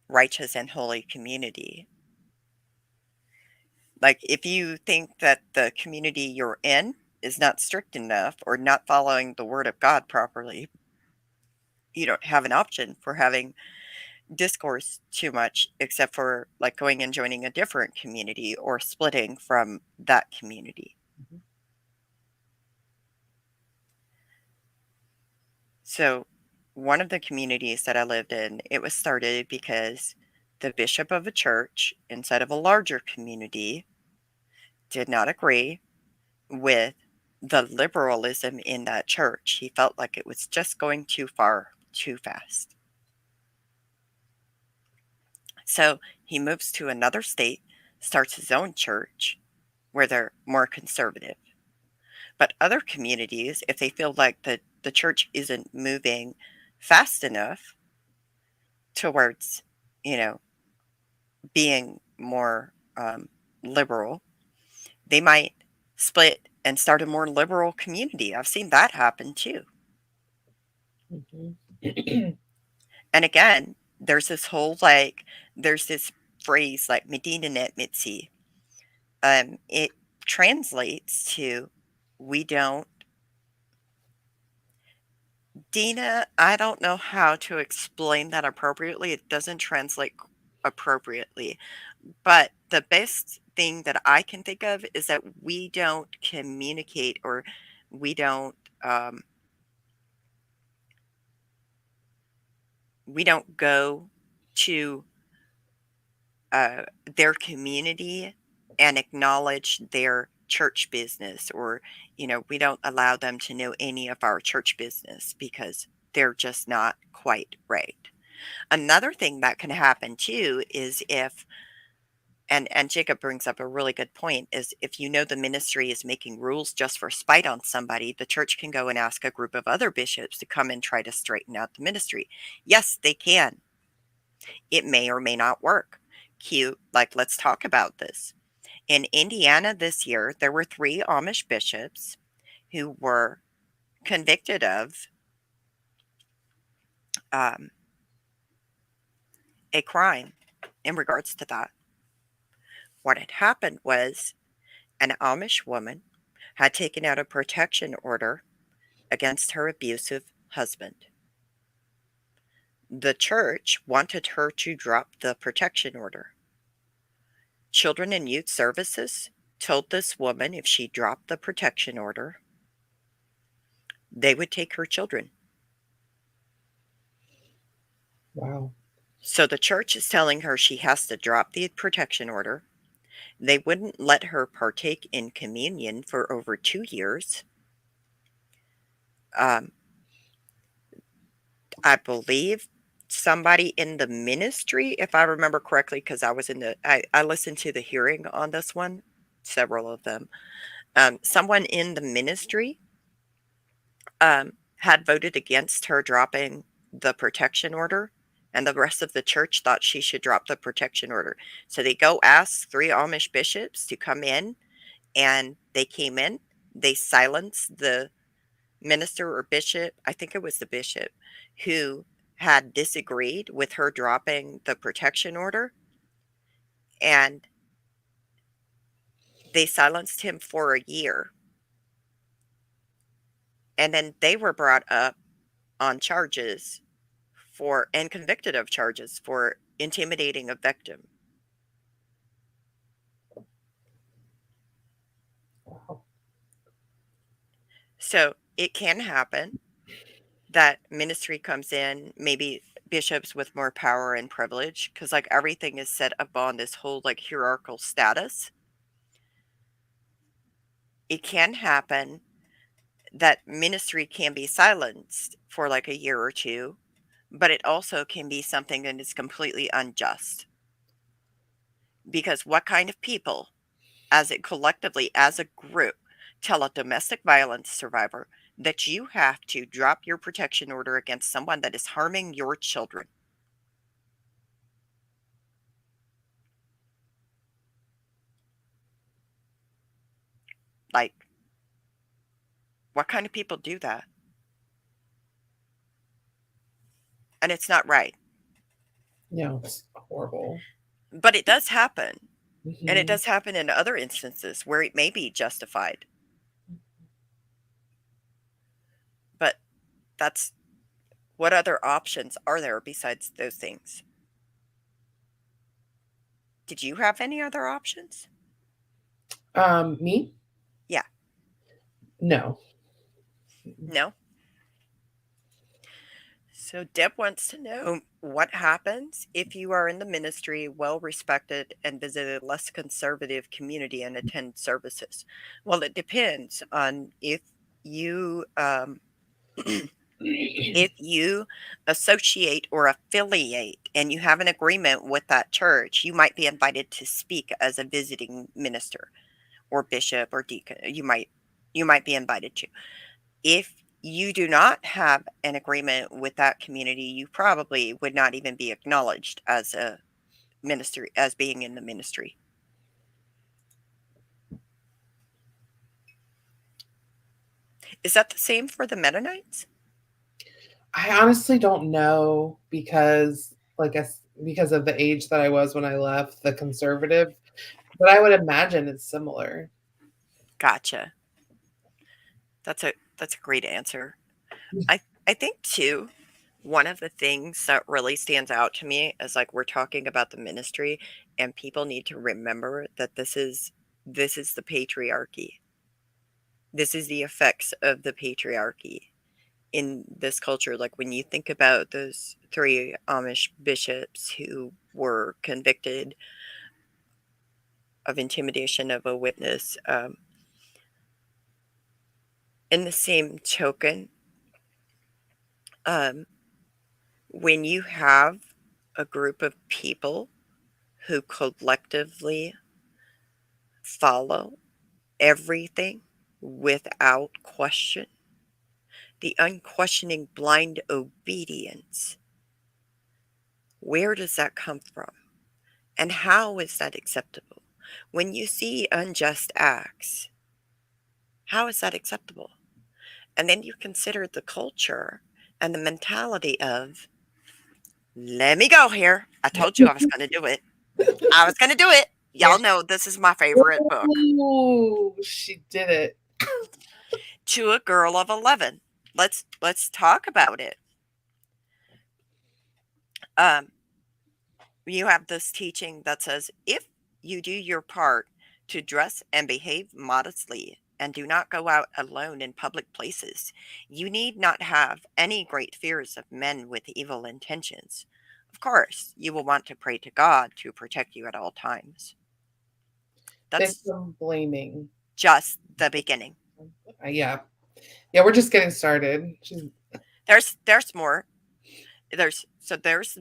righteous and holy community. Like, if you think that the community you're in is not strict enough or not following the word of God properly, you don't have an option for having discourse too much except for like going and joining a different community or splitting from that community. Mhm. So, one of the communities that I lived in, it was started because the bishop of a church inside of a larger community did not agree with the liberalism in that church. He felt like it was just going too far too fast. So he moves to another state, starts his own church where they're more conservative. But other communities, if they feel like the church isn't moving fast enough towards, you know, being more liberal, they might split and start a more liberal community. I've seen that happen too. Mhm. And again, there's this whole like, there's this phrase like Medina net mitzi. It translates to we don't. Dina, I don't know how to explain that appropriately. It doesn't translate appropriately. But the best thing that I can think of is that we don't communicate or we don't um, we don't go to their community and acknowledge their church business, or we don't allow them to know any of our church business because they're just not quite right. Another thing that can happen too is if and Jacob brings up a really good point, is if the ministry is making rules just for spite on somebody, the church can go and ask a group of other bishops to come and try to straighten out the ministry. Yes, they can. It may or may not work. Cute, like, let's talk about this. In Indiana this year, there were 3 Amish bishops who were convicted of um, a crime in regards to that. What had happened was an Amish woman had taken out a protection order against her abusive husband. The church wanted her to drop the protection order. Children and Youth Services told this woman if she dropped the protection order, they would take her children. Wow. So the church is telling her she has to drop the protection order. They wouldn't let her partake in communion for over 2 years. Um, I believe somebody in the ministry, if I remember correctly, because I listened to the hearing on this one, several of them. Someone in the ministry had voted against her dropping the protection order, and the rest of the church thought she should drop the protection order. So they go ask 3 Amish bishops to come in, and they came in. They silenced the minister or bishop, I think it was the bishop, who had disagreed with her dropping the protection order, and they silenced him for a year. And then they were brought up on charges for and convicted of charges for intimidating a victim. Wow. So it can happen that ministry comes in, maybe bishops with more power and privilege, because like everything is set upon this whole like hierarchical status. It can happen that ministry can be silenced for like a year or two, but it also can be something that is completely unjust. Because what kind of people, as it collectively, as a group, tell a domestic violence survivor that you have to drop your protection order against someone that is harming your children? Like, What kind of people do that? And it's not right. It's horrible. But it does happen. And it Mhm. does happen in other instances where it may be justified. But that's what other options are there besides those things? Did you have any other options? Me? Yeah. No. No? So Deb wants to know what happens if you are in the ministry, well respected, and visit a less conservative community and attend services. Well, it depends on you if you associate or affiliate and you have an agreement with that church, you might be invited to speak as a visiting minister or bishop or deacon. You might be invited to. If you do not have an agreement with that community, you probably would not even be acknowledged as a ministry, as being in the ministry. Is that the same for the Mennonites? I honestly don't know because, because of the age that I was when I left the conservative, but I would imagine it's similar. Gotcha. That's a great answer. I think too, one of the things that really stands out to me is like we're talking about the ministry, and people need to remember that this is the patriarchy. This is the effects of the patriarchy in this culture. Like when you think about those three Amish bishops who were convicted of intimidation of a witness, in the same token, um, when you have a group of people who collectively follow everything without question, the unquestioning blind obedience, where does that come from? And how is that acceptable? When you see unjust acts, how is that acceptable? And then you consider the culture and the mentality of, let me go here. I told you I was going to do it. I was going to do it. There Y'all know this is my favorite book. Ooh, she did it. To a Girl of 11. Let's talk about it. Um, you have this teaching that says if you do your part to dress and behave modestly and do not go out alone in public places, you need not have any great fears of men with evil intentions. Of course, you will want to pray to God to protect you at all times. That's Victim blaming. just the beginning. Yeah. Yeah, we're just getting started. There's more. There's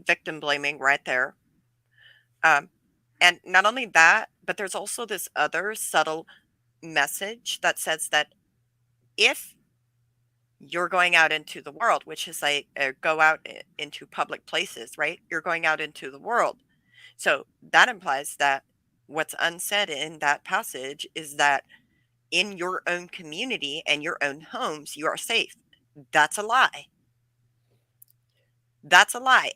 victim blaming right there. Um, and not only that, but there's also this other subtle message that says that if you're going out into the world, which is like go out into public places, right? You're going out into the world. So that implies that what's unsaid in that passage is that in your own community and your own homes, you are safe. That's a lie. That's a lie.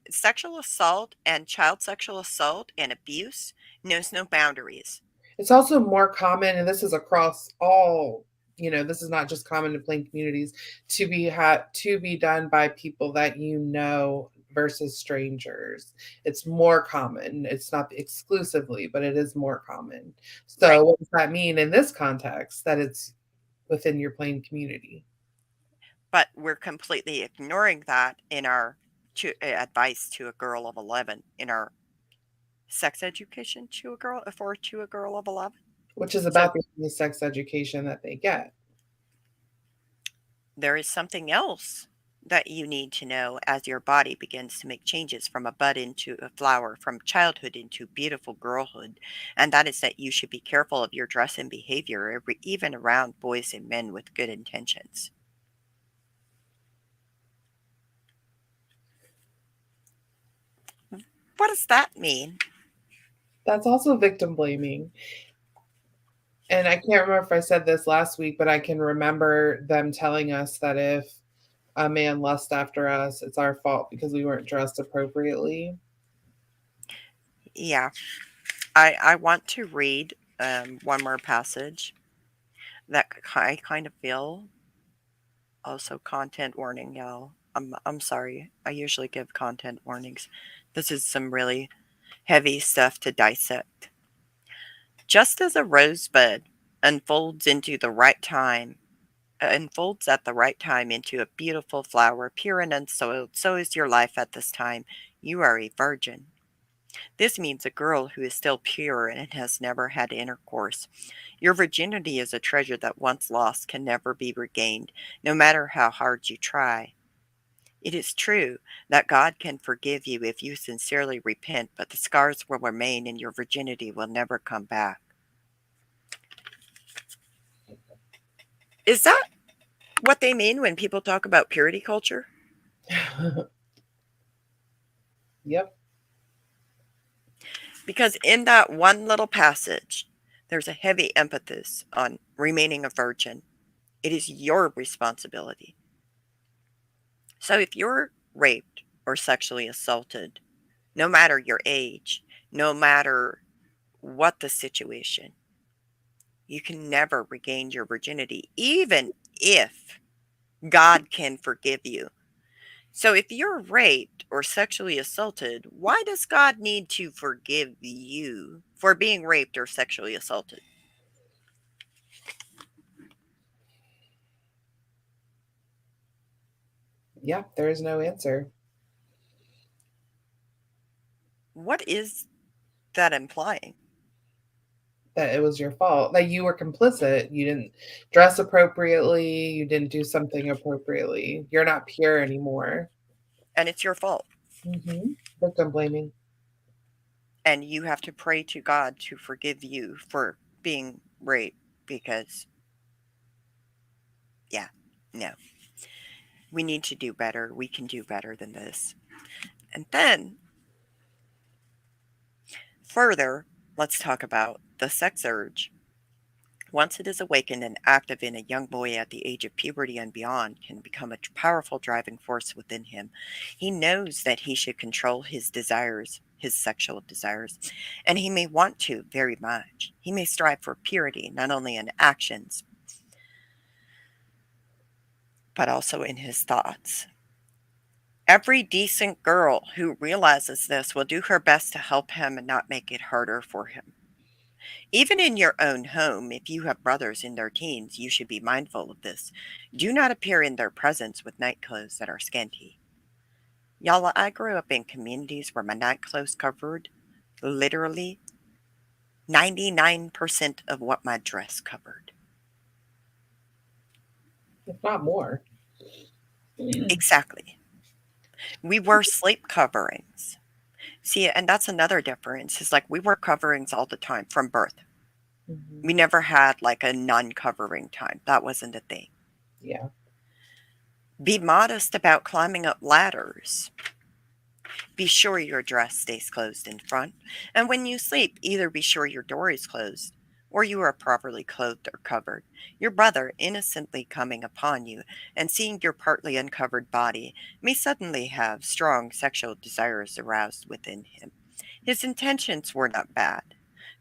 Sexual assault and child sexual assault and abuse knows no boundaries. It's also more common, and this is across all, this is not just common in plain communities, to be done by people that you know versus strangers. It's more common. It's not exclusively, but it is more common. Right. So what does that mean in this context that it's within your plain community? But we're completely ignoring that in our advice to a girl of 11, in our sex education to a girl of 11. Which is So about the sex education that they get. there is something else that you need to know as your body begins to make changes from a bud into a flower, from childhood into beautiful girlhood. And that is that you should be careful of your dress and behavior, even around boys and men with good intentions. What does that mean? That's also victim blaming. And I can't remember if I said this last week, but I can remember them telling us that if a man lusts after us, it's our fault because we weren't dressed appropriately. Yeah, I want to read one more passage that I kind of feel also content warning, y'all. I'm sorry. I usually give content warnings. This is some really heavy stuff to dissect. Just as a rosebud unfolds into the right time, unfolds at the right time into a beautiful flower, pure and unsoiled, so is your life at this time. You are a virgin. This means a girl who is still pure and has never had intercourse. Your virginity is a treasure that once lost can never be regained, no matter how hard you try. It is true that God can forgive you if you sincerely repent, but the scars will remain and your virginity will never come back. Is that what they mean when people talk about purity culture? Yep. Because in that one little passage, there's a heavy emphasis on remaining a virgin. It is your responsibility. So if you're raped or sexually assaulted, no matter your age, no matter what the situation, you can never regain your virginity, even if God can forgive you. So if you're raped or sexually assaulted, why does God need to forgive you for being raped or sexually assaulted? Yeah, there is no answer. What is that implying? That it was your fault. That you were complicit. You didn't dress appropriately. You didn't do something appropriately. You're not pure anymore. And it's your fault. Victim blaming. And you have to pray to God to forgive you for being raped because, yeah, no. We need to do better. We can do better than this. And then, further, let's talk about the sex urge. Once it is awakened and active in a young boy at the age of puberty and beyond, can become a powerful driving force within him. He knows that he should control his desires, his sexual desires, and he may want to very much. He may strive for purity, not only in actions, but also in his thoughts. Every decent girl who realizes this will do her best to help him and not make it harder for him. Even in your own home, if you have brothers in their teens, you should be mindful of this. Do not appear in their presence with night clothes that are scanty. Y'all, I grew up in communities where my night clothes covered literally 99% of what my dress covered. If not more. Exactly. We wore sleep coverings. See, and that's another difference is like we wore coverings all the time from birth. Mhm. We never had like a non covering time. That wasn't a thing. Yeah. Be modest about climbing up ladders. Be sure your dress stays closed in front. And when you sleep, either be sure your door is closed or you are properly clothed or covered. Your brother, innocently coming upon you and seeing your partly uncovered body, may suddenly have strong sexual desires aroused within him. His intentions were not bad,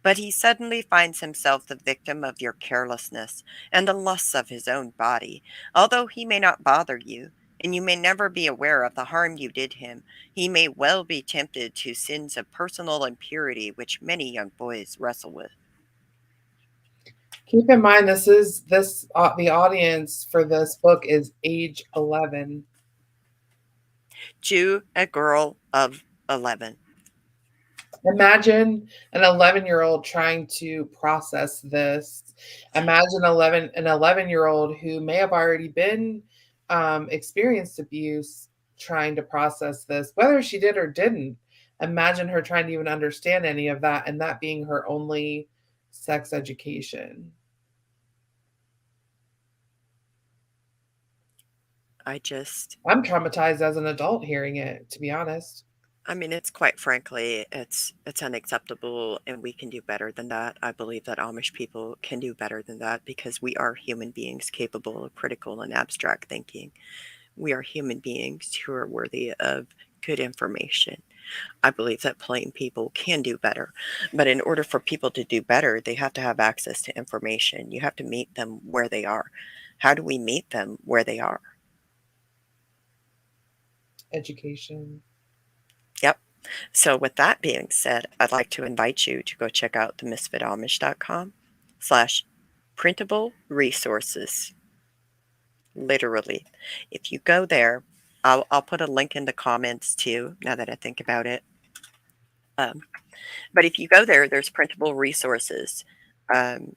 but he suddenly finds himself the victim of your carelessness and the lusts of his own body. Although he may not bother you, and you may never be aware of the harm you did him, he may well be tempted to sins of personal impurity which many young boys wrestle with. Keep in mind, this the audience for this book is age 11. To a girl of 11. Imagine an 11-year-old trying to process this. Imagine 11-year-old who may have already been experienced abuse trying to process this, whether she did or didn't. Imagine her trying to even understand any of that and that being her only sex education. I just, I'm traumatized as an adult hearing it, to be honest. I mean, it's quite frankly, it's unacceptable, and we can do better than that. I believe that Amish people can do better than that because we are human beings capable of critical and abstract thinking. We are human beings who are worthy of good information. I believe that plain people can do better. But in order for people to do better, they have to have access to information. You have to meet them where they are. How do we meet them where they are? Education. Yep. So with that being said, I'd like to invite you to go check out the misfitamish.com/printable resources. Literally. If you go there, I'll put a link in the comments too, now that I think about it. Um, but if you go there, there's printable resources. Um,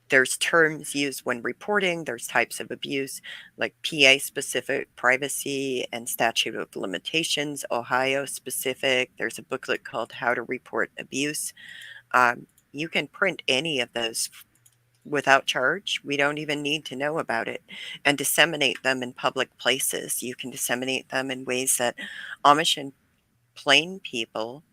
there's terms used when reporting, there's types of abuse, like PA specific privacy and statute of limitations, Ohio specific. There's a booklet called How to Report Abuse. You can print any of those without charge. We don't even need to know about it, and disseminate them in public places. You can disseminate them in ways that Amish and plain people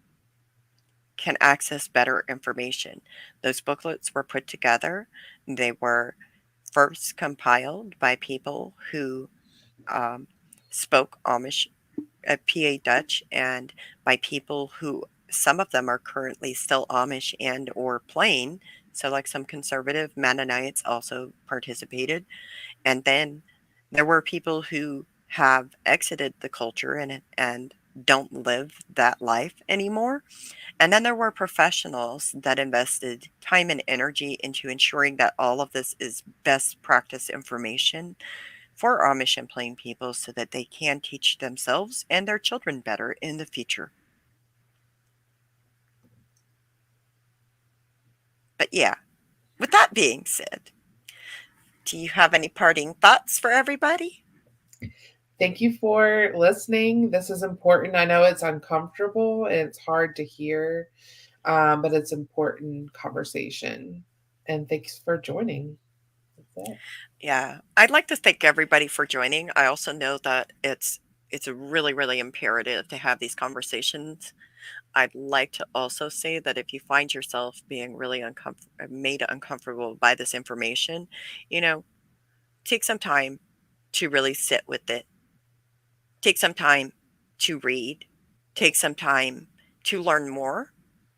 can access better information. Those booklets were put together. They were first compiled by people who um, spoke Amish, PA Dutch, and by people who, some of them are currently still Amish and or plain. So like some conservative Mennonites also participated. And then there were people who have exited the culture and don't live that life anymore. And then there were professionals that invested time and energy into ensuring that all of this is best practice information for Amish and Plain people so that they can teach themselves and their children better in the future. But yeah, with that being said, do you have any parting thoughts for everybody? Thank you for listening. This is important. I know it's uncomfortable and it's hard to hear, but it's important conversation. And thanks for joining. That's it. Yeah, I'd like to thank everybody for joining. I also know that it's really, really imperative to have these conversations. I'd like to also say that if you find yourself being really made uncomfortable by this information, you know, take some time to really sit with it. Take some time to read. Take some time to learn more.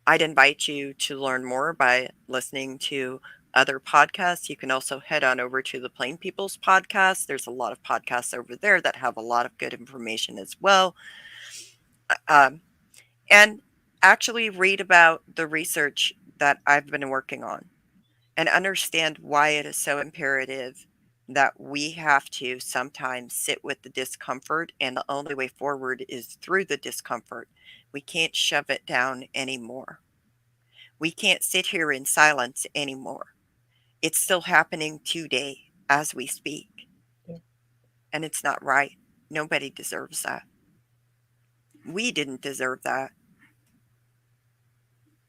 I'd invite you to learn more by listening to other podcasts. You can also head on over to the Plain People's podcast. There's a lot of podcasts over there that have a lot of good information as well. Um, and actually read about the research that I've been working on and understand why it is so imperative that we have to sometimes sit with the discomfort, and the only way forward is through the discomfort. We can't shove it down anymore. We can't sit here in silence anymore. It's still happening today as we speak, Yeah. and it's not right. Nobody deserves that. We didn't deserve that.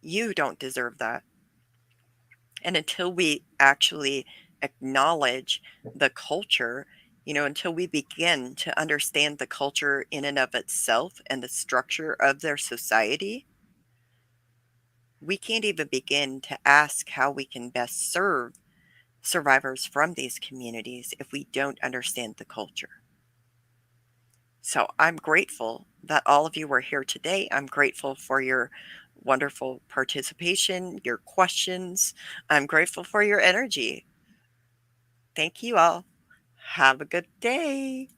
You don't deserve that. And until we actually acknowledge the culture, until we begin to understand the culture in and of itself and the structure of their society, we can't even begin to ask how we can best serve survivors from these communities if we don't understand the culture. So I'm grateful that all of you were here today. I'm grateful for your wonderful participation, your questions. I'm grateful for your energy. Thank you all. Have a good day.